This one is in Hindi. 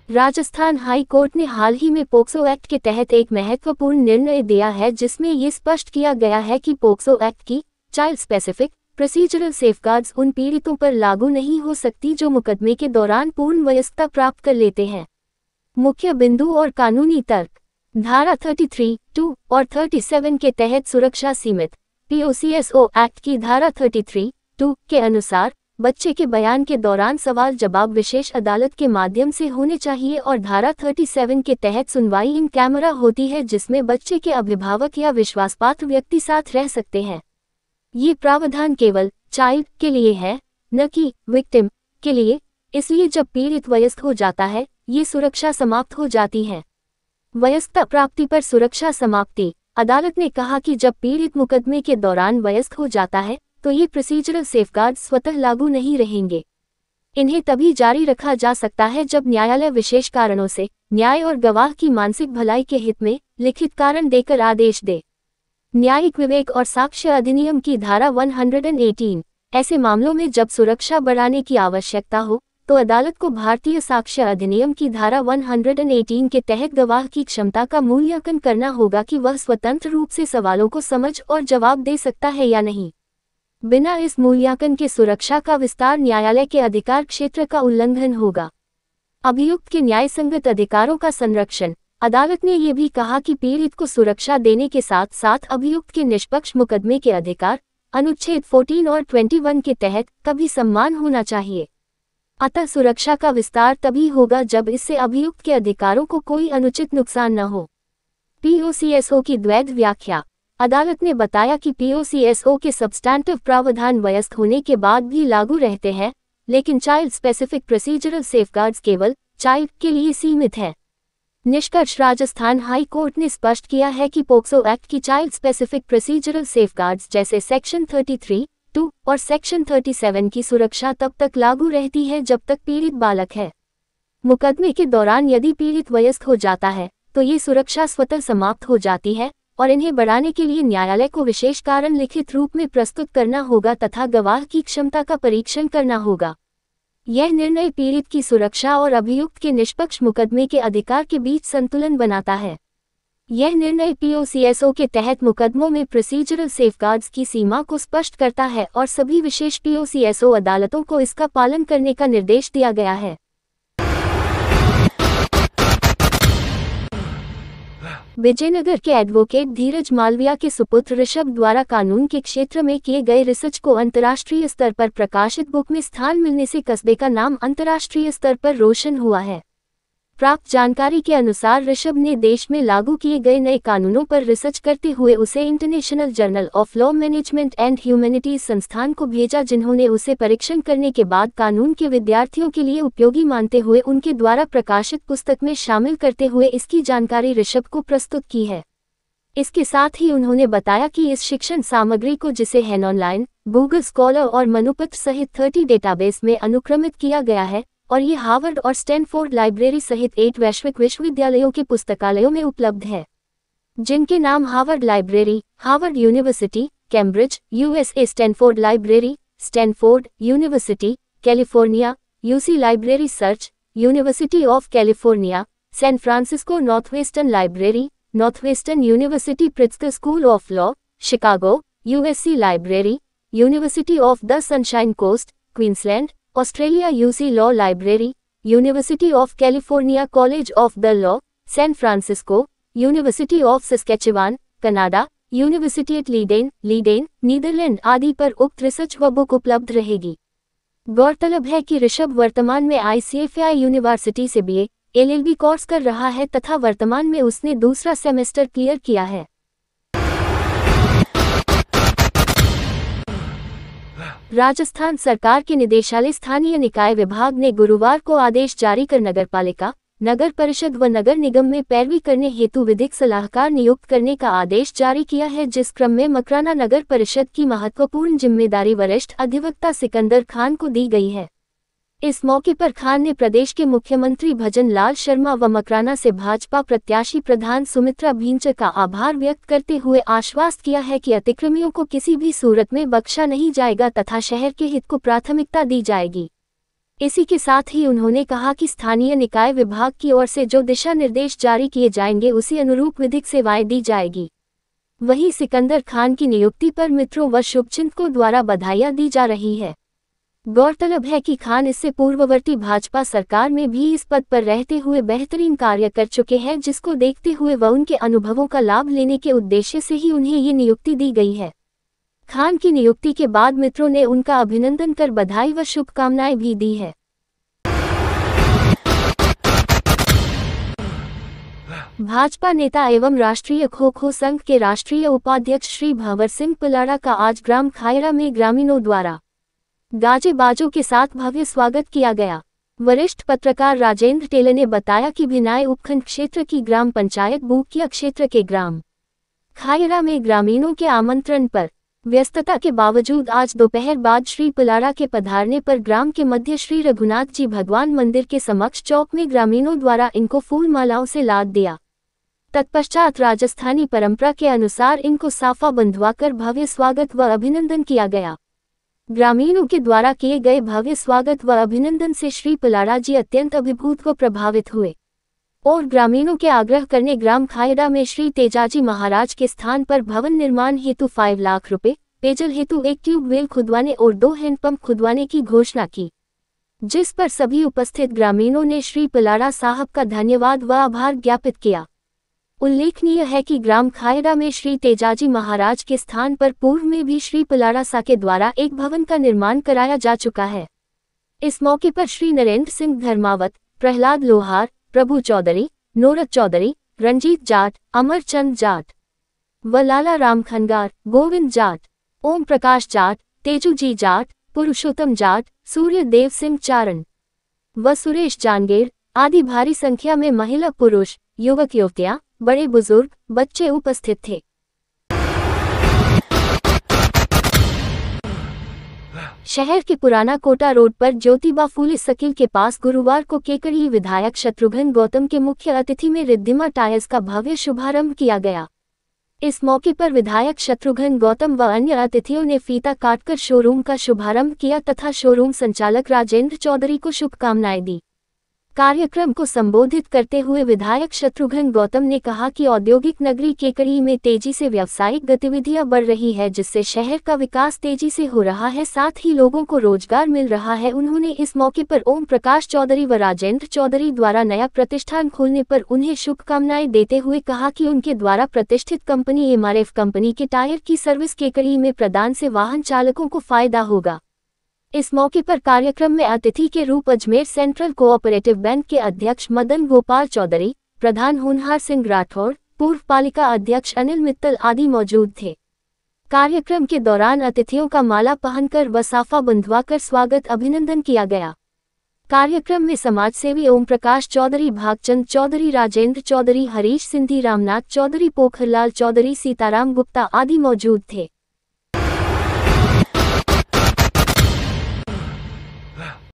राजस्थान हाई कोर्ट ने हाल ही में पोक्सो एक्ट के तहत एक महत्वपूर्ण निर्णय दिया है जिसमें ये स्पष्ट किया गया है कि पोक्सो एक्ट की चाइल्ड स्पेसिफिक प्रोसीजरल सेफगार्ड्स उन पीड़ितों पर लागू नहीं हो सकती जो मुकदमे के दौरान पूर्ण वयस्कता प्राप्त कर लेते हैं। मुख्य बिंदु और कानूनी तर्क। धारा 33(2) और 37 के तहत सुरक्षा सीमित POCSO एक्ट की धारा 33(2) के अनुसार बच्चे के बयान के दौरान सवाल जवाब विशेष अदालत के माध्यम से होने चाहिए और धारा 37 के तहत सुनवाई इन कैमरा होती है जिसमें बच्चे के अभिभावक या विश्वासपात्र व्यक्ति साथ रह सकते हैं। ये प्रावधान केवल चाइल्ड के लिए है, न कि विक्टिम के लिए, इसलिए जब पीड़ित वयस्क हो जाता है ये सुरक्षा समाप्त हो जाती है। वयस्कता प्राप्ति पर सुरक्षा समाप्ति। अदालत ने कहा कि जब पीड़ित मुकदमे के दौरान वयस्क हो जाता है तो ये प्रोसीजरल सेफगार्ड स्वतः लागू नहीं रहेंगे। इन्हें तभी जारी रखा जा सकता है जब न्यायालय विशेष कारणों से न्याय और गवाह की मानसिक भलाई के हित में लिखित कारण देकर आदेश दे। न्यायिक विवेक और साक्ष्य अधिनियम की धारा 118। ऐसे मामलों में जब सुरक्षा बढ़ाने की आवश्यकता हो तो अदालत को भारतीय साक्ष्य अधिनियम की धारा 118 के तहत गवाह की क्षमता का मूल्यांकन करना होगा कि वह स्वतंत्र रूप से सवालों को समझ और जवाब दे सकता है या नहीं। बिना इस मूल्यांकन के सुरक्षा का विस्तार न्यायालय के अधिकार क्षेत्र का उल्लंघन होगा। अभियुक्त के न्यायसंगत अधिकारों का संरक्षण। अदालत ने ये भी कहा कि पीड़ित को सुरक्षा देने के साथ साथ अभियुक्त के निष्पक्ष मुकदमे के अधिकार अनुच्छेद 14 और 21 के तहत कभी सम्मान होना चाहिए। अतः सुरक्षा का विस्तार तभी होगा जब इससे अभियुक्त के अधिकारों को कोई अनुचित नुकसान न हो। POCSO की द्वैध व्याख्या। अदालत ने बताया कि POCSO के सब्सटैंटिव प्रावधान वयस्क होने के बाद भी लागू रहते हैं, लेकिन चाइल्ड स्पेसिफिक प्रोसीजरल सेफगार्ड्स केवल चाइल्ड के लिए सीमित है। निष्कर्ष। राजस्थान हाई कोर्ट ने स्पष्ट किया है कि पोक्सो एक्ट की चाइल्ड स्पेसिफिक प्रोसीजरल सेफगार्ड्स जैसे सेक्शन 33(2) और सेक्शन 37 की सुरक्षा तब तक लागू रहती है जब तक पीड़ित बालक है। मुकदमे के दौरान यदि पीड़ित वयस्क हो जाता है तो ये सुरक्षा स्वतः समाप्त हो जाती है और इन्हें बढ़ाने के लिए न्यायालय को विशेष कारण लिखित रूप में प्रस्तुत करना होगा तथा गवाह की क्षमता का परीक्षण करना होगा। यह निर्णय पीड़ित की सुरक्षा और अभियुक्त के निष्पक्ष मुकदमे के अधिकार के बीच संतुलन बनाता है। यह निर्णय POCSO के तहत मुकदमों में प्रोसीजरल सेफगार्ड्स की सीमा को स्पष्ट करता है और सभी विशेष POCSO अदालतों को इसका पालन करने का निर्देश दिया गया है। विजयनगर के एडवोकेट धीरज मालविया के सुपुत्र ऋषभ द्वारा कानून के क्षेत्र में किए गए रिसर्च को अंतर्राष्ट्रीय स्तर पर प्रकाशित बुक में स्थान मिलने से कस्बे का नाम अंतर्राष्ट्रीय स्तर पर रोशन हुआ है। प्राप्त जानकारी के अनुसार ऋषभ ने देश में लागू किए गए नए कानूनों पर रिसर्च करते हुए उसे international journal of law management and humanities संस्थान को भेजा, जिन्होंने उसे परीक्षण करने के बाद कानून के विद्यार्थियों के लिए उपयोगी मानते हुए उनके द्वारा प्रकाशित पुस्तक में शामिल करते हुए इसकी जानकारी ऋषभ को प्रस्तुत की है। इसके साथ ही उन्होंने बताया कि इस शिक्षण सामग्री को जिसे हैन ऑनलाइन, गूगल स्कॉलर और मनुपत्र सहित 30 डेटाबेस में अनुक्रमित किया गया है और ये हार्वर्ड और स्टैनफोर्ड लाइब्रेरी सहित 8 वैश्विक विश्वविद्यालयों के पुस्तकालयों में उपलब्ध है, जिनके नाम Harvard library, Harvard university, Cambridge, USA, Stanford library, Stanford university, California, UC library search, university of California, San Francisco Northwestern library, Northwestern university Pritzker school of law, Chicago, USC library, university of the sunshine coast, Queensland, Australia, UC law library, university of California college of the law, San Francisco, university of Saskatchewan, Canada, university at Leiden, Netherland आदि पर उक्त रिसर्च व बुक उपलब्ध रहेगी। गौरतलब है कि ऋषभ वर्तमान में ICFI यूनिवर्सिटी से BA LLB कोर्स कर रहा है तथा वर्तमान में उसने दूसरा सेमेस्टर क्लियर किया है। राजस्थान सरकार के निदेशालय स्थानीय निकाय विभाग ने गुरुवार को आदेश जारी कर नगरपालिका, नगर परिषद व नगर निगम में पैरवी करने हेतु विधिक सलाहकार नियुक्त करने का आदेश जारी किया है, जिस क्रम में मकराना नगर परिषद की महत्वपूर्ण जिम्मेदारी वरिष्ठ अधिवक्ता सिकंदर खान को दी गई है। इस मौके पर खान ने प्रदेश के मुख्यमंत्री भजन लाल शर्मा व मकराना से भाजपा प्रत्याशी प्रधान सुमित्रा भींचर का आभार व्यक्त करते हुए आश्वस्त किया है कि अतिक्रमियों को किसी भी सूरत में बख्शा नहीं जाएगा तथा शहर के हित को प्राथमिकता दी जाएगी। इसी के साथ ही उन्होंने कहा कि स्थानीय निकाय विभाग की ओर से जो दिशा निर्देश जारी किए जाएंगे उसी अनुरूप विधिक सेवाएं दी जाएगी। वहीं सिकंदर खान की नियुक्ति पर मित्रों व शुभचिंतकों द्वारा बधाइयां दी जा रही है। गौरतलब है कि खान इससे पूर्ववर्ती भाजपा सरकार में भी इस पद पर रहते हुए बेहतरीन कार्य कर चुके हैं, जिसको देखते हुए व उनके अनुभवों का लाभ लेने के उद्देश्य से ही उन्हें ये नियुक्ति दी गई है। खान की नियुक्ति के बाद मित्रों ने उनका अभिनंदन कर बधाई व शुभकामनाएं भी दी है। भाजपा नेता एवं राष्ट्रीय खो-खो संघ के राष्ट्रीय उपाध्यक्ष श्री भंवर सिंह पुलाड़ा का आज ग्राम खायरा में ग्रामीणों द्वारा गाजे बाजों के साथ भव्य स्वागत किया गया। वरिष्ठ पत्रकार राजेंद्र टेले ने बताया कि भिनाई उपखंड क्षेत्र की ग्राम पंचायत बूकिया क्षेत्र के ग्राम खायरा में ग्रामीणों के आमंत्रण पर व्यस्तता के बावजूद आज दोपहर बाद श्री पुलाड़ा के पधारने पर ग्राम के मध्य श्री रघुनाथ जी भगवान मंदिर के समक्ष चौक में ग्रामीणों द्वारा इनको फूल मालाओं से लाद दिया। तत्पश्चात राजस्थानी परंपरा के अनुसार इनको साफा बंधवाकर भव्य स्वागत व अभिनंदन किया गया। ग्रामीणों के द्वारा किए गए भव्य स्वागत व अभिनंदन से श्री पुलाड़ा जी अत्यंत अभिभूत व प्रभावित हुए और ग्रामीणों के आग्रह करने ग्राम खायरा में श्री तेजाजी महाराज के स्थान पर भवन निर्माण हेतु 5 लाख रुपए, पेयजल हेतु एक ट्यूबवेल खुदवाने और 2 हैंडपंप खुदवाने की घोषणा की, जिस पर सभी उपस्थित ग्रामीणों ने श्री पुलाड़ा साहब का धन्यवाद व आभार ज्ञापित किया। उल्लेखनीय है कि ग्राम खायरा में श्री तेजाजी महाराज के स्थान पर पूर्व में भी श्री पुलाड़ा सा के द्वारा एक भवन का निर्माण कराया जा चुका है। इस मौके पर श्री नरेंद्र सिंह धर्मावत, प्रहलाद लोहार, प्रभु चौधरी, नोरत चौधरी, रंजीत जाट, अमरचंद जाट व लाला राम खनगार, गोविंद जाट, ओम प्रकाश जाट, तेजूजी जाट, पुरुषोत्तम जाट, सूर्यदेव सिंह चारण व सुरेश जानगेर आदि भारी संख्या में महिला पुरुष, युवक युवतियां, बड़े बुजुर्ग, बच्चे उपस्थित थे। शहर के पुराना कोटा रोड पर ज्योतिबा फूले सर्किल के पास गुरुवार को केकड़ी विधायक शत्रुघ्न गौतम के मुख्य अतिथि में रिद्धिमा टायर्स का भव्य शुभारंभ किया गया। इस मौके पर विधायक शत्रुघ्न गौतम व अन्य अतिथियों ने फीता काटकर शोरूम का शुभारंभ किया तथा शोरूम संचालक राजेंद्र चौधरी को शुभकामनाएं दी। कार्यक्रम को संबोधित करते हुए विधायक शत्रुघ्न गौतम ने कहा कि औद्योगिक नगरी केकड़ी में तेजी से व्यावसायिक गतिविधियां बढ़ रही है, जिससे शहर का विकास तेजी से हो रहा है, साथ ही लोगों को रोजगार मिल रहा है। उन्होंने इस मौके पर ओम प्रकाश चौधरी व राजेंद्र चौधरी द्वारा नया प्रतिष्ठान खोलने पर उन्हें शुभकामनाएं देते हुए कहा कि उनके द्वारा प्रतिष्ठित कंपनी MRF कंपनी के टायर की सर्विस केकड़ी में प्रदान से वाहन चालकों को फायदा होगा। इस मौके पर कार्यक्रम में अतिथि के रूप अजमेर सेंट्रल कोऑपरेटिव बैंक के अध्यक्ष मदन गोपाल चौधरी, प्रधान होनहार सिंह राठौड़, पूर्व पालिका अध्यक्ष अनिल मित्तल आदि मौजूद थे। कार्यक्रम के दौरान अतिथियों का माला पहनकर व साफा बंधवाकर स्वागत अभिनंदन किया गया। कार्यक्रम में समाजसेवी ओम प्रकाश चौधरी, भागचंद चौधरी, राजेंद्र चौधरी, हरीश सिंधी, रामनाथ चौधरी, पोखरलाल चौधरी, सीताराम गुप्ता आदि मौजूद थे।